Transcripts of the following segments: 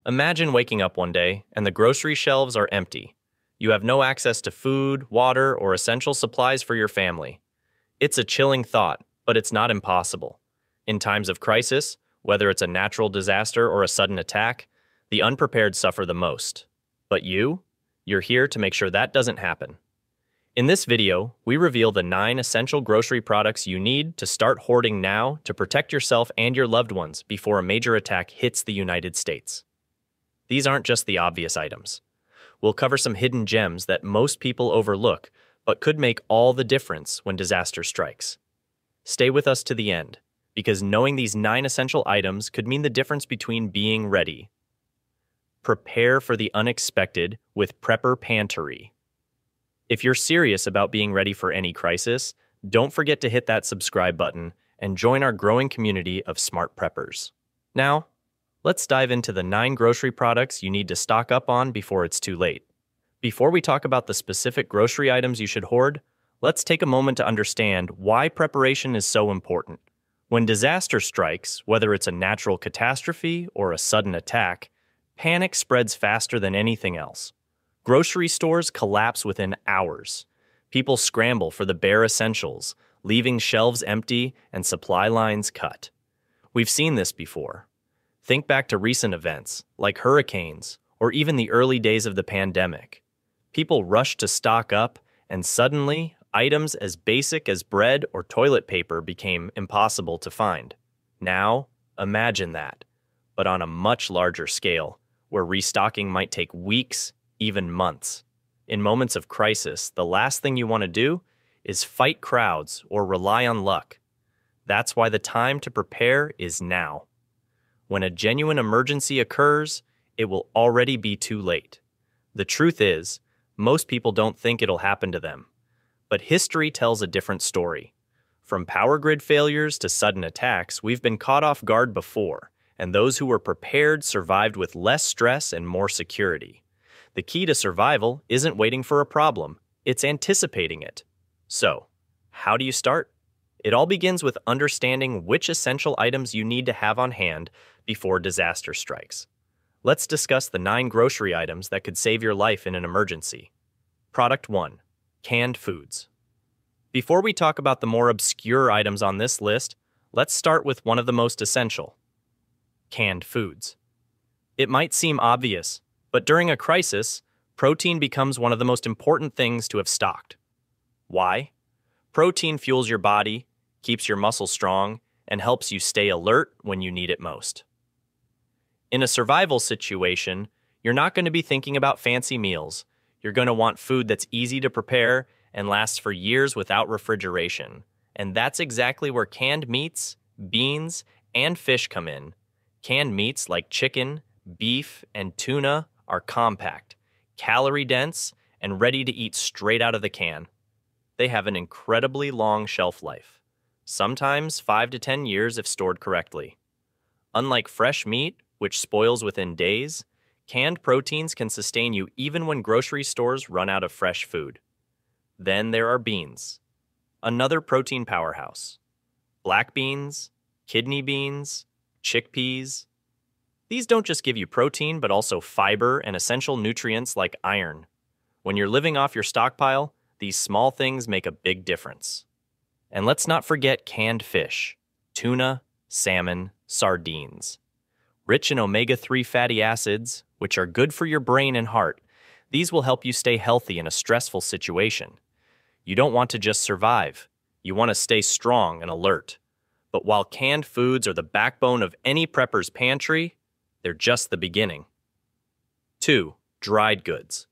Imagine waking up one day and the grocery shelves are empty. You have no access to food, water, or essential supplies for your family. It's a chilling thought, but it's not impossible. In times of crisis, whether it's a natural disaster or a sudden attack, the unprepared suffer the most. But you're here to make sure that doesn't happen. In this video, we reveal the 9 essential grocery products you need to start hoarding now to protect yourself and your loved ones before a major attack hits the United States. These aren't just the obvious items. We'll cover some hidden gems that most people overlook, but could make all the difference when disaster strikes. Stay with us to the end, because knowing these 9 essential items could mean the difference between being ready. Prepare for the unexpected with Prepper Pantry. If you're serious about being ready for any crisis, don't forget to hit that subscribe button and join our growing community of smart preppers. Now, let's dive into the 9 grocery products you need to stock up on before it's too late. Before we talk about the specific grocery items you should hoard, let's take a moment to understand why preparation is so important. When disaster strikes, whether it's a natural catastrophe or a sudden attack, panic spreads faster than anything else. Grocery stores collapse within hours. People scramble for the bare essentials, leaving shelves empty and supply lines cut. We've seen this before. Think back to recent events, like hurricanes, or even the early days of the pandemic. People rushed to stock up, and suddenly, items as basic as bread or toilet paper became impossible to find. Now, imagine that, but on a much larger scale, where restocking might take weeks, even months. In moments of crisis, the last thing you want to do is fight crowds or rely on luck. That's why the time to prepare is now. When a genuine emergency occurs, it will already be too late. The truth is, most people don't think it'll happen to them. But history tells a different story. From power grid failures to sudden attacks, we've been caught off guard before, and those who were prepared survived with less stress and more security. The key to survival isn't waiting for a problem, it's anticipating it. So, how do you start? It all begins with understanding which essential items you need to have on hand before disaster strikes. Let's discuss the 9 grocery items that could save your life in an emergency. Product 1. Canned foods. Before we talk about the more obscure items on this list, let's start with one of the most essential. Canned foods. It might seem obvious, but during a crisis, protein becomes one of the most important things to have stocked. Why? Protein fuels your body, keeps your muscles strong, and helps you stay alert when you need it most. In a survival situation, you're not going to be thinking about fancy meals. You're going to want food that's easy to prepare and lasts for years without refrigeration. And that's exactly where canned meats, beans, and fish come in. Canned meats like chicken, beef, and tuna are compact, calorie-dense, and ready to eat straight out of the can. They have an incredibly long shelf life, sometimes 5 to 10 years if stored correctly. Unlike fresh meat, which spoils within days, canned proteins can sustain you even when grocery stores run out of fresh food. Then there are beans, another protein powerhouse. Black beans, kidney beans, chickpeas. These don't just give you protein, but also fiber and essential nutrients like iron. When you're living off your stockpile, these small things make a big difference. And let's not forget canned fish, tuna, salmon, sardines. Rich in omega-3 fatty acids, which are good for your brain and heart, these will help you stay healthy in a stressful situation. You don't want to just survive. You want to stay strong and alert. But while canned foods are the backbone of any prepper's pantry, they're just the beginning. 2. Dried goods.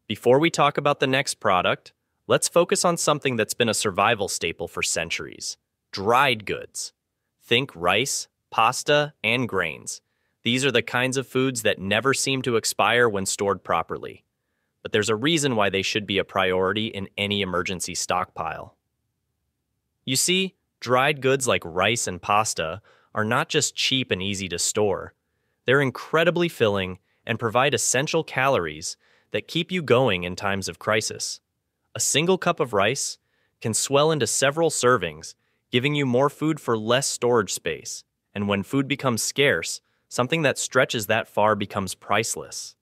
Before we talk about the next product, let's focus on something that's been a survival staple for centuries. Dried goods. Think rice, pasta, and grains. These are the kinds of foods that never seem to expire when stored properly. But there's a reason why they should be a priority in any emergency stockpile. You see, dried goods like rice and pasta are not just cheap and easy to store. They're incredibly filling and provide essential calories that keep you going in times of crisis. A single cup of rice can swell into several servings, giving you more food for less storage space. And when food becomes scarce, Something that stretches that far becomes priceless.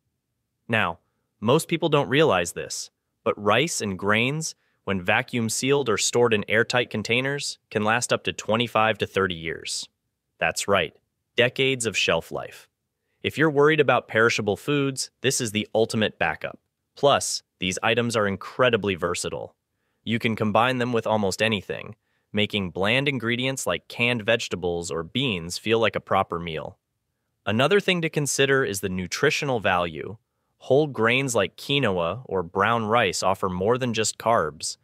Now, most people don't realize this, but rice and grains, when vacuum sealed or stored in airtight containers, can last up to 25 to 30 years. That's right, decades of shelf life. If you're worried about perishable foods, this is the ultimate backup. Plus, these items are incredibly versatile. You can combine them with almost anything, making bland ingredients like canned vegetables or beans feel like a proper meal. Another thing to consider is the nutritional value. Whole grains like quinoa or brown rice offer more than just carbs.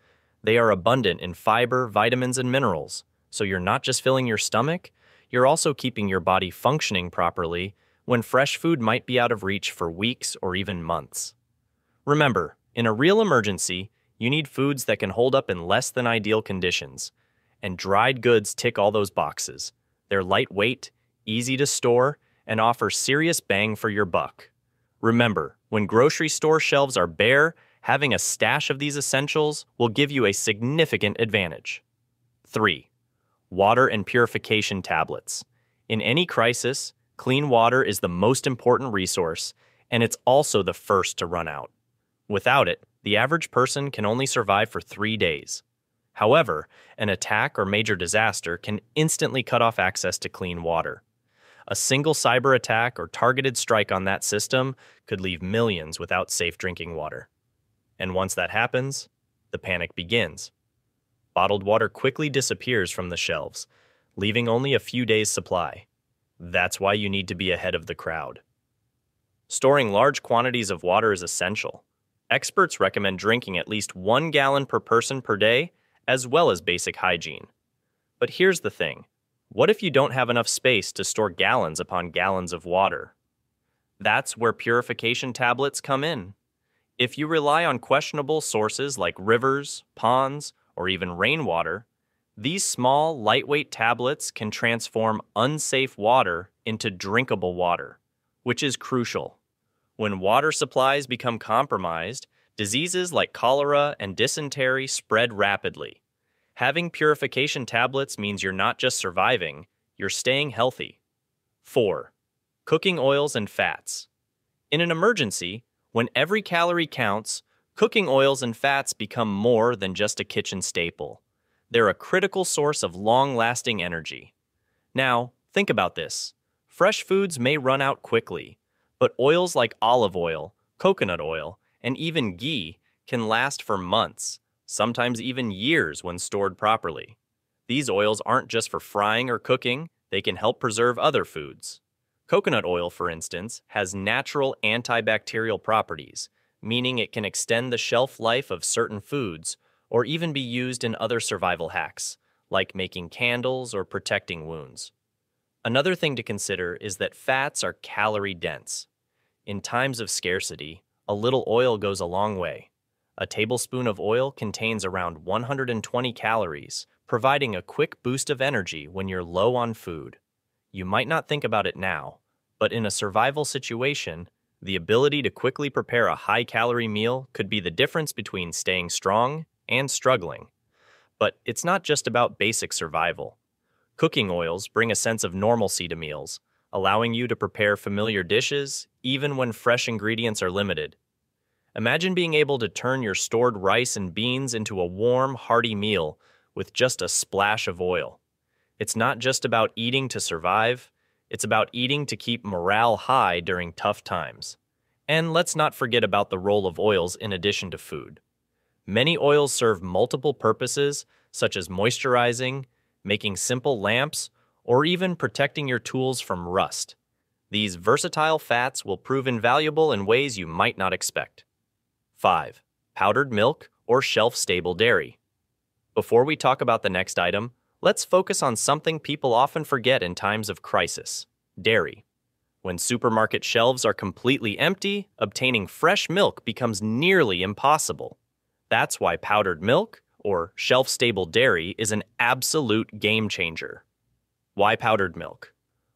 They are abundant in fiber, vitamins, and minerals, so you're not just filling your stomach, you're also keeping your body functioning properly when fresh food might be out of reach for weeks or even months. Remember, in a real emergency, you need foods that can hold up in less than ideal conditions, and dried goods tick all those boxes. They're lightweight, easy to store, and offer serious bang for your buck. Remember, when grocery store shelves are bare, having a stash of these essentials will give you a significant advantage. 3. Water and purification tablets. In any crisis, clean water is the most important resource, and it's also the first to run out. Without it, the average person can only survive for 3 days. However, an attack or major disaster can instantly cut off access to clean water. A single cyber attack or targeted strike on that system could leave millions without safe drinking water. And once that happens, the panic begins. Bottled water quickly disappears from the shelves, leaving only a few days' supply. That's why you need to be ahead of the crowd. Storing large quantities of water is essential. Experts recommend drinking at least 1 gallon per person per day, as well as basic hygiene. But here's the thing. What if you don't have enough space to store gallons upon gallons of water? That's where purification tablets come in. If you rely on questionable sources like rivers, ponds, or even rainwater, these small, lightweight tablets can transform unsafe water into drinkable water, which is crucial. When water supplies become compromised, diseases like cholera and dysentery spread rapidly. Having purification tablets means you're not just surviving, you're staying healthy. 4. Cooking oils and fats. In an emergency, when every calorie counts, cooking oils and fats become more than just a kitchen staple. They're a critical source of long-lasting energy. Now, think about this. Fresh foods may run out quickly, but oils like olive oil, coconut oil, and even ghee can last for months, sometimes even years when stored properly. These oils aren't just for frying or cooking, they can help preserve other foods. Coconut oil, for instance, has natural antibacterial properties, meaning it can extend the shelf life of certain foods or even be used in other survival hacks, like making candles or protecting wounds. Another thing to consider is that fats are calorie-dense. In times of scarcity, a little oil goes a long way. A tablespoon of oil contains around 120 calories, providing a quick boost of energy when you're low on food. You might not think about it now, but in a survival situation, the ability to quickly prepare a high-calorie meal could be the difference between staying strong and struggling. But it's not just about basic survival. Cooking oils bring a sense of normalcy to meals, allowing you to prepare familiar dishes even when fresh ingredients are limited. Imagine being able to turn your stored rice and beans into a warm, hearty meal with just a splash of oil. It's not just about eating to survive, it's about eating to keep morale high during tough times. And let's not forget about the role of oils in addition to food. Many oils serve multiple purposes, such as moisturizing, making simple lamps, or even protecting your tools from rust. These versatile fats will prove invaluable in ways you might not expect. 5. Powdered milk or shelf-stable dairy. Before we talk about the next item, let's focus on something people often forget in times of crisis: dairy. When supermarket shelves are completely empty, obtaining fresh milk becomes nearly impossible. That's why powdered milk, or shelf-stable dairy, is an absolute game-changer. Why powdered milk?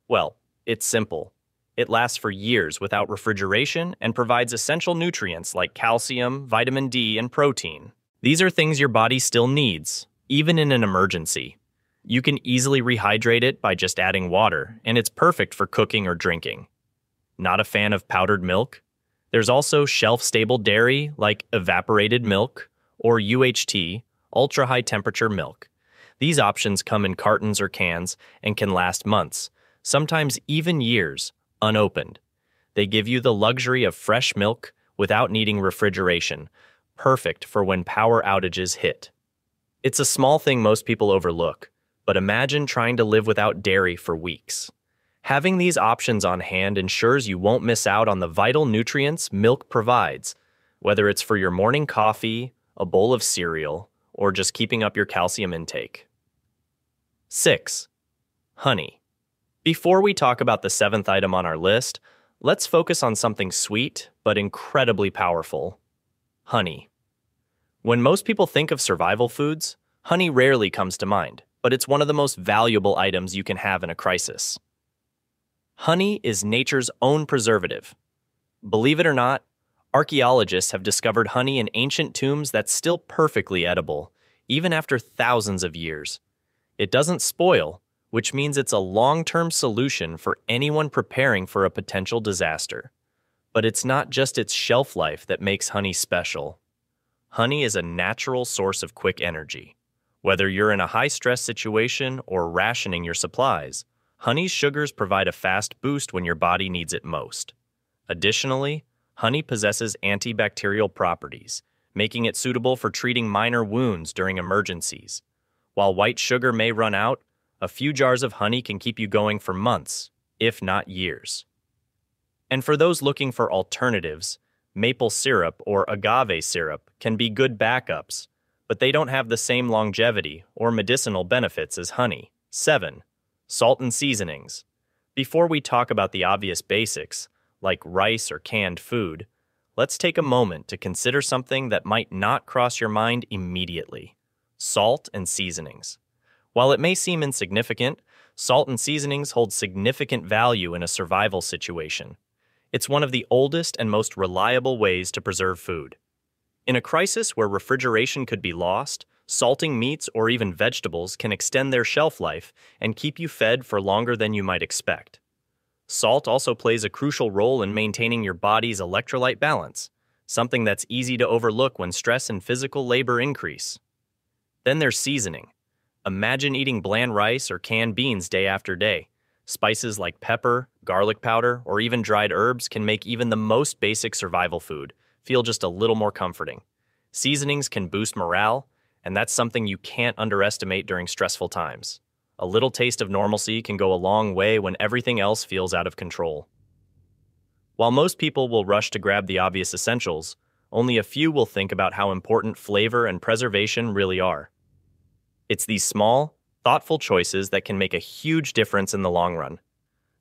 Well, it's simple. It lasts for years without refrigeration and provides essential nutrients like calcium, vitamin D, and protein. These are things your body still needs, even in an emergency. You can easily rehydrate it by just adding water, and it's perfect for cooking or drinking. Not a fan of powdered milk? There's also shelf-stable dairy like evaporated milk or UHT, ultra-high temperature milk. These options come in cartons or cans and can last months, sometimes even years, unopened. They give you the luxury of fresh milk without needing refrigeration, perfect for when power outages hit. It's a small thing most people overlook, but imagine trying to live without dairy for weeks. Having these options on hand ensures you won't miss out on the vital nutrients milk provides, whether it's for your morning coffee, a bowl of cereal, or just keeping up your calcium intake. 6. Honey. Before we talk about the 7th item on our list, let's focus on something sweet but incredibly powerful: honey. When most people think of survival foods, honey rarely comes to mind, but it's one of the most valuable items you can have in a crisis. Honey is nature's own preservative. Believe it or not, archaeologists have discovered honey in ancient tombs that's still perfectly edible, even after thousands of years. It doesn't spoil, which means it's a long-term solution for anyone preparing for a potential disaster. But it's not just its shelf life that makes honey special. Honey is a natural source of quick energy. Whether you're in a high-stress situation or rationing your supplies, honey's sugars provide a fast boost when your body needs it most. Additionally, honey possesses antibacterial properties, making it suitable for treating minor wounds during emergencies. While white sugar may run out, a few jars of honey can keep you going for months, if not years. And for those looking for alternatives, maple syrup or agave syrup can be good backups, but they don't have the same longevity or medicinal benefits as honey. 7. Salt and seasonings. Before we talk about the obvious basics, like rice or canned food, let's take a moment to consider something that might not cross your mind immediately: salt and seasonings. While it may seem insignificant, salt and seasonings hold significant value in a survival situation. It's one of the oldest and most reliable ways to preserve food. In a crisis where refrigeration could be lost, salting meats or even vegetables can extend their shelf life and keep you fed for longer than you might expect. Salt also plays a crucial role in maintaining your body's electrolyte balance, something that's easy to overlook when stress and physical labor increase. Then there's seasoning. Imagine eating bland rice or canned beans day after day. Spices like pepper, garlic powder, or even dried herbs can make even the most basic survival food feel just a little more comforting. Seasonings can boost morale, and that's something you can't underestimate during stressful times. A little taste of normalcy can go a long way when everything else feels out of control. While most people will rush to grab the obvious essentials, only a few will think about how important flavor and preservation really are. It's these small, thoughtful choices that can make a huge difference in the long run.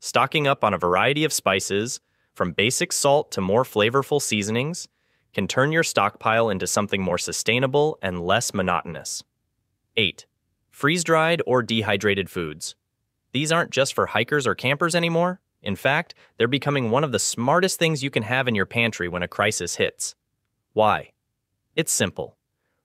Stocking up on a variety of spices, from basic salt to more flavorful seasonings, can turn your stockpile into something more sustainable and less monotonous. 8. Freeze-dried or dehydrated foods. These aren't just for hikers or campers anymore. In fact, they're becoming one of the smartest things you can have in your pantry when a crisis hits. Why? It's simple.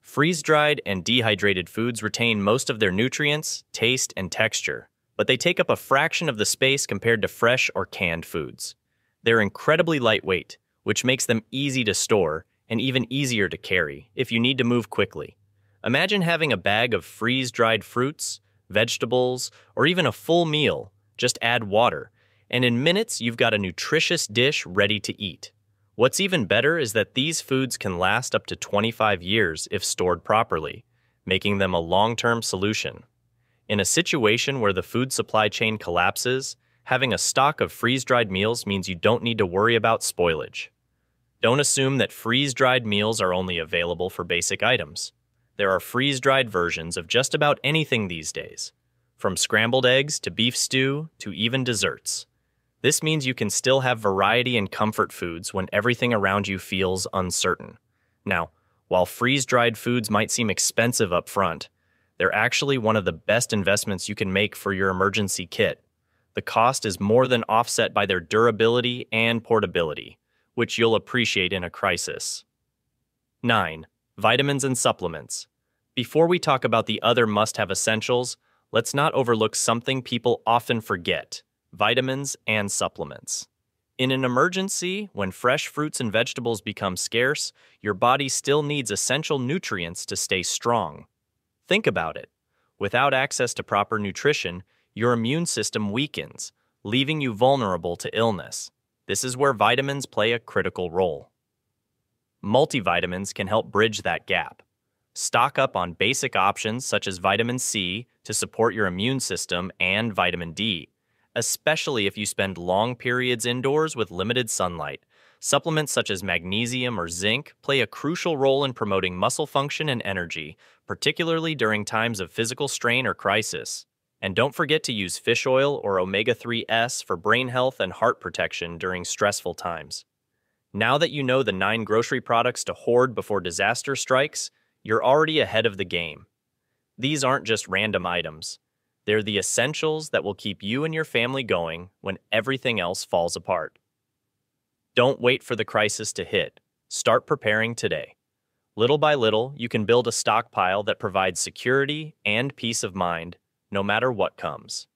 Freeze-dried and dehydrated foods retain most of their nutrients, taste, and texture, but they take up a fraction of the space compared to fresh or canned foods. They're incredibly lightweight, which makes them easy to store and even easier to carry if you need to move quickly. Imagine having a bag of freeze-dried fruits, vegetables, or even a full meal. Just add water, and in minutes you've got a nutritious dish ready to eat. What's even better is that these foods can last up to 25 years if stored properly, making them a long-term solution. In a situation where the food supply chain collapses, having a stock of freeze-dried meals means you don't need to worry about spoilage. Don't assume that freeze-dried meals are only available for basic items. There are freeze-dried versions of just about anything these days, from scrambled eggs to beef stew to even desserts. This means you can still have variety and comfort foods when everything around you feels uncertain. Now, while freeze-dried foods might seem expensive up front, they're actually one of the best investments you can make for your emergency kit. The cost is more than offset by their durability and portability, which you'll appreciate in a crisis. 9. Vitamins and supplements. Before we talk about the other must-have essentials, Let's not overlook something people often forget: vitamins and supplements. In an emergency, when fresh fruits and vegetables become scarce, your body still needs essential nutrients to stay strong. Think about it. Without access to proper nutrition, your immune system weakens, leaving you vulnerable to illness. This is where vitamins play a critical role. Multivitamins can help bridge that gap. Stock up on basic options such as vitamin C to support your immune system and vitamin D, especially if you spend long periods indoors with limited sunlight. Supplements such as magnesium or zinc play a crucial role in promoting muscle function and energy, particularly during times of physical strain or crisis. And don't forget to use fish oil or omega-3s for brain health and heart protection during stressful times. Now that you know the 9 grocery products to hoard before disaster strikes, you're already ahead of the game. These aren't just random items. They're the essentials that will keep you and your family going when everything else falls apart. Don't wait for the crisis to hit. Start preparing today. Little by little, you can build a stockpile that provides security and peace of mind, no matter what comes.